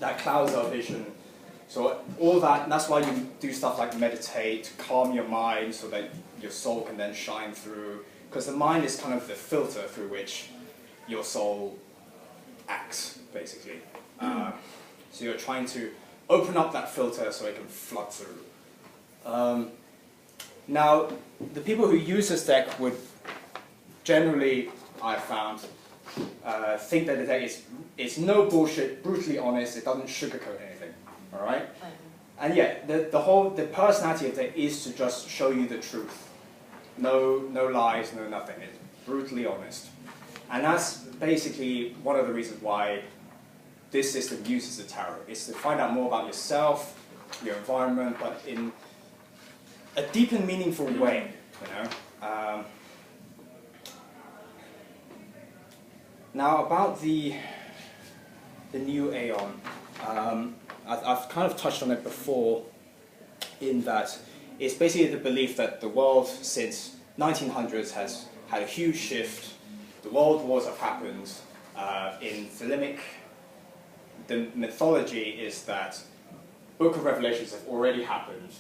that clouds our vision. So all that, and that's why you do stuff like meditate, calm your mind so that your soul can then shine through. Because the mind is kind of the filter through which your soul acts, basically. So you're trying to open up that filter so it can flood through. Now, the people who use this deck would generally, I've found, think that the deck is no bullshit, brutally honest, it doesn't sugarcoat anything, all right? And yeah, the personality of the deck is to just show you the truth. No lies, no nothing. It's brutally honest. And that's basically one of the reasons why this system uses the tarot. It's to find out more about yourself, your environment, but in a deep and meaningful way, you know. Now about the new Aeon, I've kind of touched on it before, in that it's basically the belief that the world since 1900s has had a huge shift. The world wars have happened. In Thelemic, the mythology is that Book of Revelations have already happened.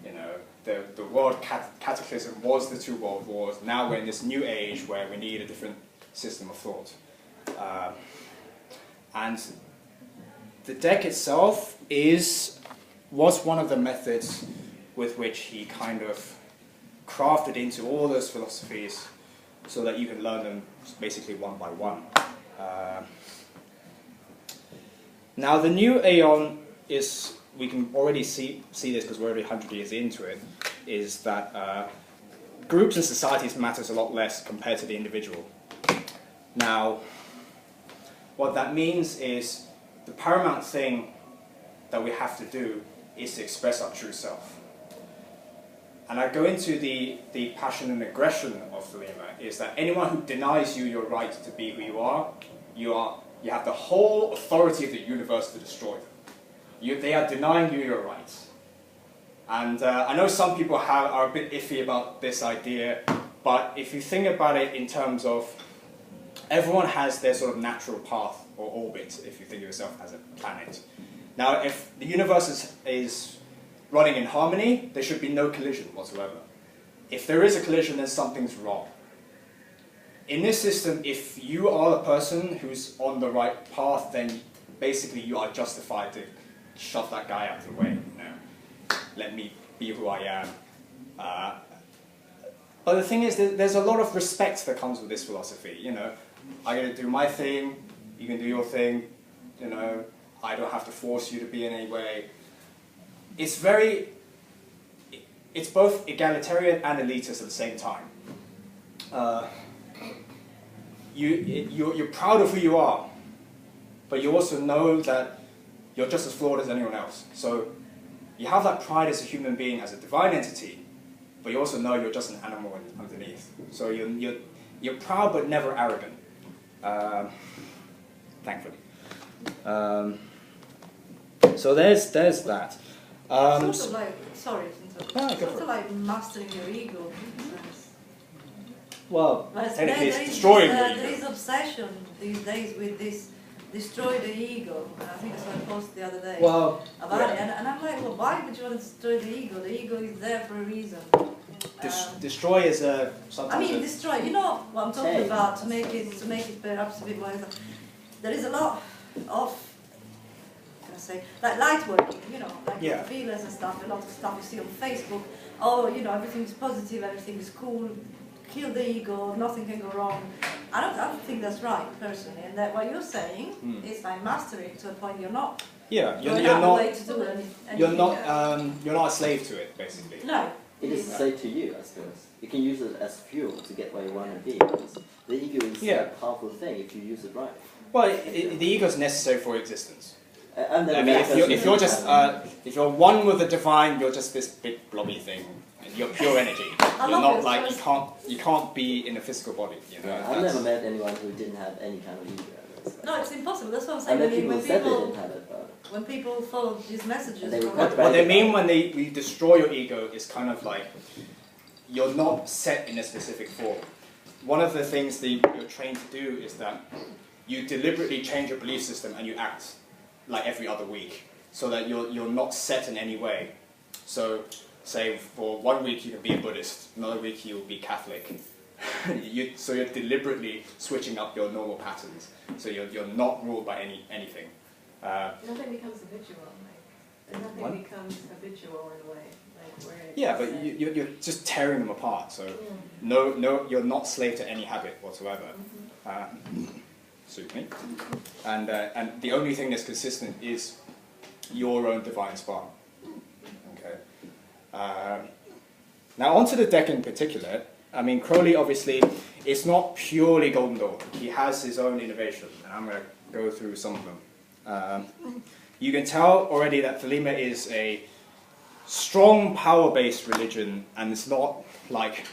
You know, the world cataclysm was the two world wars. Now we're in this new age where we need a different system of thought. And the deck itself was one of the methods with which he kind of crafted into all those philosophies so that you can learn them basically one by one. Now the new Aeon is, we can already see this because we're already 100 years into it, is that groups and societies matters a lot less compared to the individual. Now, what that means is the paramount thing that we have to do is to express our true self. And I go into the passion and aggression of Thelema, is that anyone who denies you your right to be who you have the whole authority of the universe to destroy them. They are denying you your rights. And I know some people are a bit iffy about this idea, but if you think about it in terms of everyone has their sort of natural path or orbit, if you think of yourself as a planet. Now, if the universe is running in harmony, there should be no collision whatsoever. If there is a collision, then something's wrong. In this system, if you are a person who's on the right path, then basically you are justified to shove that guy out of the way. You know? Let me be who I am. But the thing is, there's a lot of respect that comes with this philosophy. You know, I'm going to do my thing, you can do your thing. You know, I don't have to force you to be in any way. It's both egalitarian and elitist at the same time. You're proud of who you are, but you also know that you're just as flawed as anyone else. So you have that pride as a human being, as a divine entity, but you also know you're just an animal underneath. So you're proud but never arrogant, thankfully. So there's that. Sort of like, sorry, sort of like mastering your ego. Well, technically it's destroying your ego. There is obsession these days with this, destroy the ego. And I think that's what I posted the other day about it. And I'm like, well, why would you want to destroy the ego? The ego is there for a reason. Destroy is sometimes. I mean, destroy. You know what I'm talking about. To make it perhaps a bit more. There is a lot of, like light working, you know, like feelers and stuff, a lot of stuff you see on Facebook. Oh, you know, everything is positive, everything is cool, kill the ego, nothing can go wrong. I don't think that's right, personally. And that what you're saying is like mastering to a point you're not. Yeah, you're not a slave to it, basically. No. It is a slave to you, I suppose. You can use it as fuel to get where you want to be. Because the ego is a powerful thing if you use it right. Well, the ego is necessary for existence. And I mean, if you're one with the divine, you're just this big blobby thing. You're pure energy. You're not like you can't be in a physical body. You know, I've never met anyone who didn't have any kind of ego. No, it's impossible. That's what I'm saying. And people said they didn't have it, but when people follow these messages, what they mean when we destroy your ego is kind of like you're not set in a specific form. One of the things that you're trained to do is that you deliberately change your belief system and you act like every other week, so that you're not set in any way. So, say for 1 week you can be a Buddhist, another week you'll be Catholic. So you're deliberately switching up your normal patterns. So you're not ruled by anything. Nothing becomes habitual. Nothing becomes habitual in a way. Like where yeah, but you're just tearing them apart. So no, you're not slave to any habit whatsoever. Suit me. And the only thing that's consistent is your own divine spark. Okay. Now onto the deck in particular. I mean, Crowley obviously it's not purely Golden Dawn. He has his own innovation, and I'm going to go through some of them. You can tell already that Thelema is a strong power-based religion, and it's not like,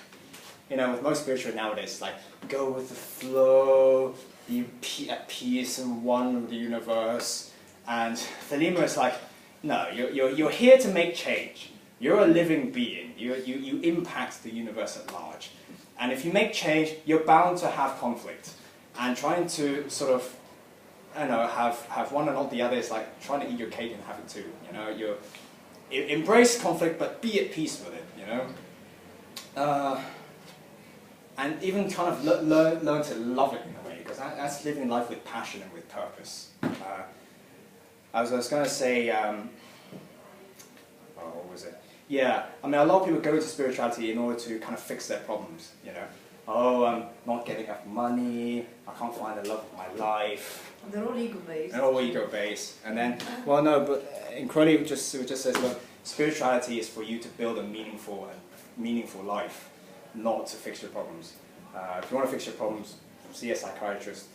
you know, with most spiritual nowadays, it's like go with the flow, be at peace and one with the universe. And Thelema is like, no, you're here to make change. You're a living being. You impact the universe at large. And if you make change, you're bound to have conflict. And trying to sort of, I don't know, have one and not the other is like trying to eat your cake and have it too. You know, you embrace conflict, but be at peace with it. You know, and even kind of learn to love it in a way, because that's living life with passion and with purpose. I was going to say, what was it? Yeah, I mean, a lot of people go into spirituality in order to kind of fix their problems, you know. Oh, I'm not getting enough money, I can't find the love of my life. They're all ego-based. They're all ego-based. And then, well, no, but in Crowley it just says, look, spirituality is for you to build a meaningful life, not to fix your problems. If you want to fix your problems, see a psychiatrist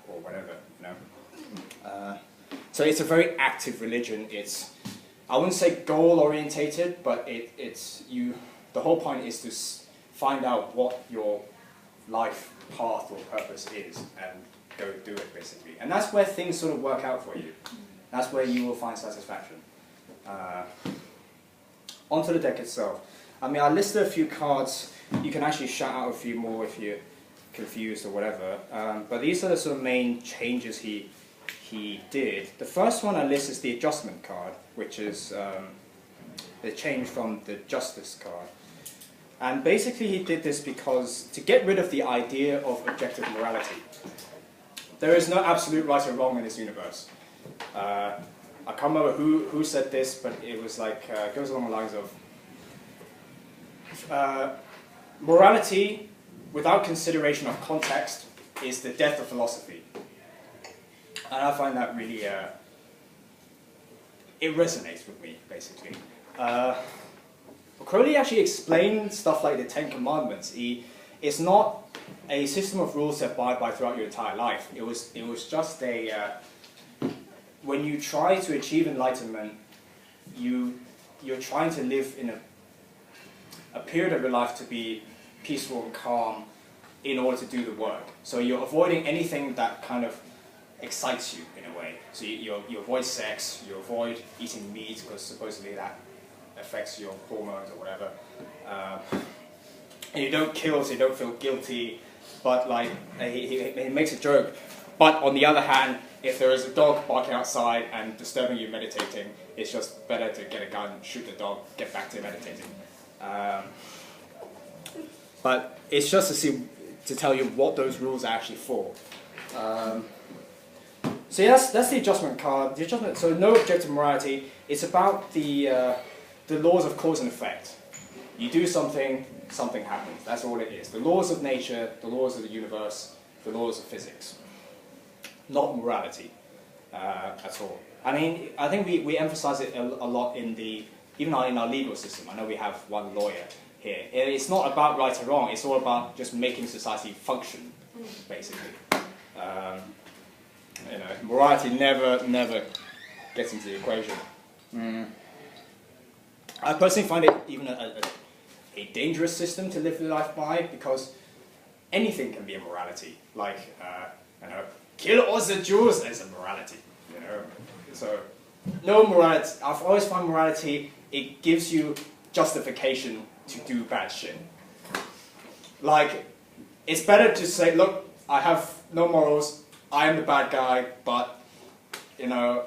or whatever, you know. So it's a very active religion. It's, I wouldn't say goal-orientated, but the whole point is to find out what your life path or purpose is and go do it, basically. And that's where things sort of work out for you. That's where you will find satisfaction. Onto the deck itself. I mean, I listed a few cards. You can actually shout out a few more if you're confused or whatever. But these are the sort of main changes he did. The first one I list is the adjustment card, which is the change from the justice card. And basically he did this because to get rid of the idea of objective morality. There is no absolute right or wrong in this universe. I can't remember who said this, but it was like, it goes along the lines of morality without consideration of context is the death of philosophy. And I find that really, it resonates with me, basically. Crowley actually explained stuff like the Ten Commandments. It's not a system of rules to abide by throughout your entire life. It was just a, when you try to achieve enlightenment, you're trying to live in a period of your life to be peaceful and calm in order to do the work. So you're avoiding anything that kind of excites you in a way. So you avoid sex, you avoid eating meat because supposedly that affects your hormones or whatever. And you don't kill so you don't feel guilty, but like he makes a joke. But on the other hand, if there is a dog barking outside and disturbing you meditating, it's just better to get a gun, shoot the dog, get back to meditating. But it's just to tell you what those rules are actually for. So yeah, that's the adjustment card. The adjustment, so no objective morality. It's about the laws of cause and effect. You do something, something happens. That's all it is. The laws of nature, the laws of the universe, the laws of physics. Not morality at all. I mean, I think we emphasize it a lot even in our legal system. I know we have one lawyer here. It's not about right or wrong. It's all about just making society function, basically. You know, morality never gets into the equation. I personally find it even a dangerous system to live your life by, because anything can be a morality. Like, you know, kill all the Jews as a morality. You know, so no morality. I've always found morality, it gives you justification to do bad shit. Like, it's better to say, look, I have no morals, I am the bad guy, but, you know,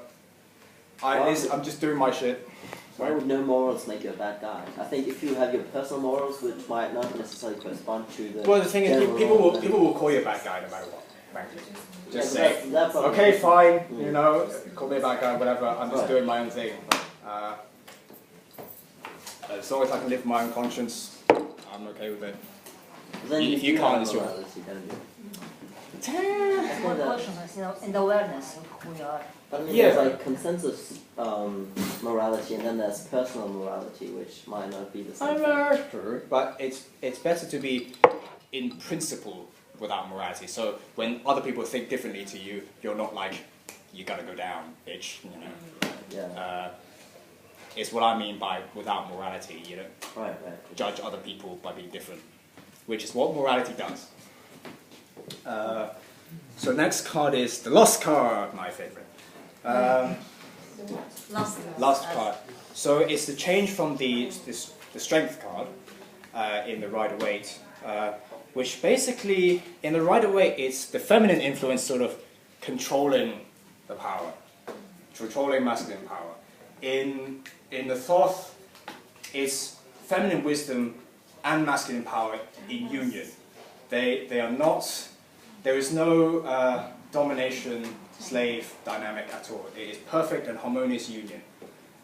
I'm just doing my shit. Why would no morals make you a bad guy? I think if you have your personal morals, which might not necessarily correspond to the. Well, the thing is, people will call you a bad guy no matter what. Frankly, just say, that's okay, fine, you know, call me a bad guy, whatever. I'm just doing my own thing. As long as I can live my own conscience, I'm okay with it. Then if you can't, it's your. More consciousness, and awareness of who you are. But I mean, there's like consensus morality, and then there's personal morality, which might not be the same thing. True, but it's better to be in principle without morality. So when other people think differently to you, you're not like, you gotta go down, bitch. You know. Yeah. It's what I mean by without morality. You don't Right. judge other people by being different, which is what morality does. So next card is the Lost card, my favorite. Last card. So it's the change from the Strength card in the Rider-Waite, which basically, in the Rider-Waite, it's the feminine influence sort of controlling the power, controlling masculine power. In the Thoth, it's feminine wisdom and masculine power in union. They are not. There is no domination slave dynamic at all. It is perfect and harmonious union.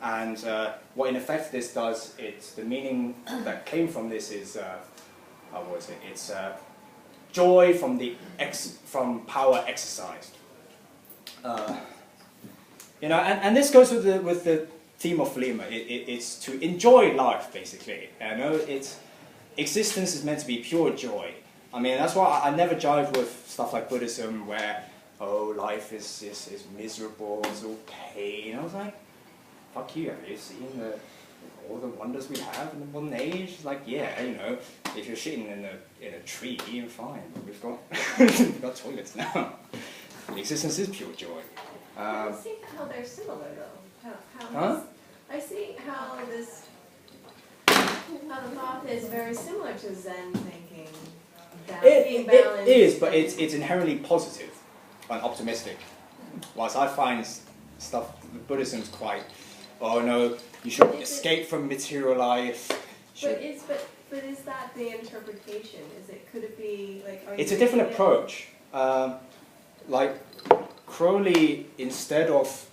And what in effect this does, the meaning that came from this is, what was it? It's joy from power exercised. You know, and this goes with the theme of Lima. It's to enjoy life, basically. You know, existence is meant to be pure joy. I mean, that's why I never jive with stuff like Buddhism, where life is miserable, it's all pain. I was like, fuck you, have you seen all the wonders we have in the modern age? It's like, yeah, you know, if you're shitting in a tree, you're fine. We've got toilets now. Existence is pure joy. I see how they're similar though. I see how the Thoth is very similar to Zen thinking. It is, but it's inherently positive and optimistic. Whilst I find stuff, Buddhism's quite, oh no, you should escape from material life. But is that the interpretation? Could it be like? It's a different approach. Like Crowley, instead of,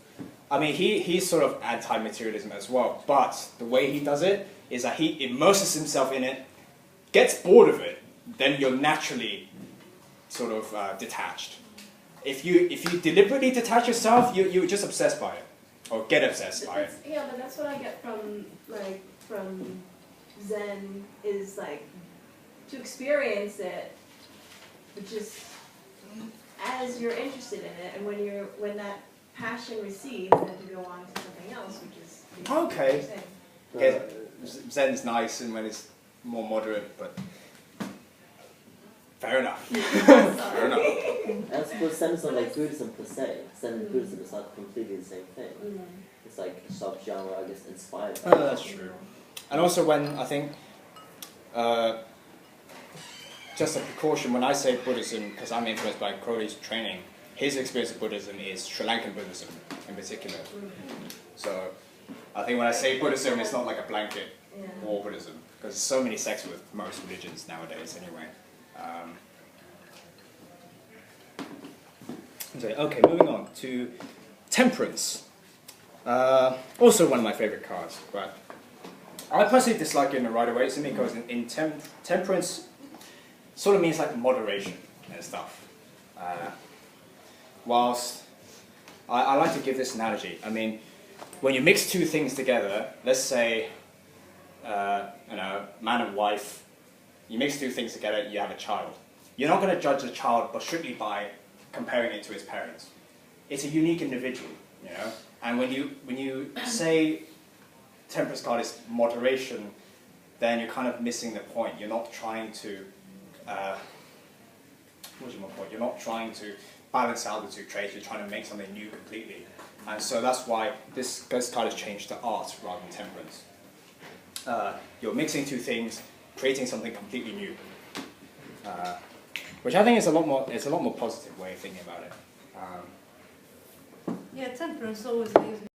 I mean, he's sort of anti-materialism as well, but the way he does it is that he immerses himself in it, gets bored of it, then you're naturally sort of detached. If you deliberately detach yourself, you're just obsessed by it, or get obsessed by it. Yeah, but that's what I get from Zen is like to experience it, which is as you're interested in it, and when that passion recedes, then to go on to something else, which is okay. Yeah, Zen's nice, and when it's more moderate, but. Fair enough. Fair enough. And I suppose Zen is not like Buddhism per se. Zen and Buddhism is not completely the same thing. It's like a sub-genre, I guess, inspired by that's true. And also when, I think, just a precaution, when I say Buddhism, because I'm influenced by Crowley's training, his experience of Buddhism is Sri Lankan Buddhism in particular. So I think when I say Buddhism, it's not like a blanket all Buddhism, because there's so many sects with most religions nowadays anyway. Okay, moving on to Temperance. Also one of my favorite cards, but I personally dislike it in the Rider-Waite simply because in Temperance sort of means like moderation and stuff. Whilst I like to give this analogy. I mean, when you mix two things together, let's say man and wife, you mix two things together, you have a child. You're not going to judge the child but strictly by comparing it to his parents. It's a unique individual, you know. And when you say Temperance card is moderation, then you're kind of missing the point. You're not trying to You're not trying to balance out the two traits. You're trying to make something new completely. And so that's why this card has changed to art rather than temperance. You're mixing two things, creating something completely new, which I think is a lot more positive way of thinking about it. Yeah, temperance always leaves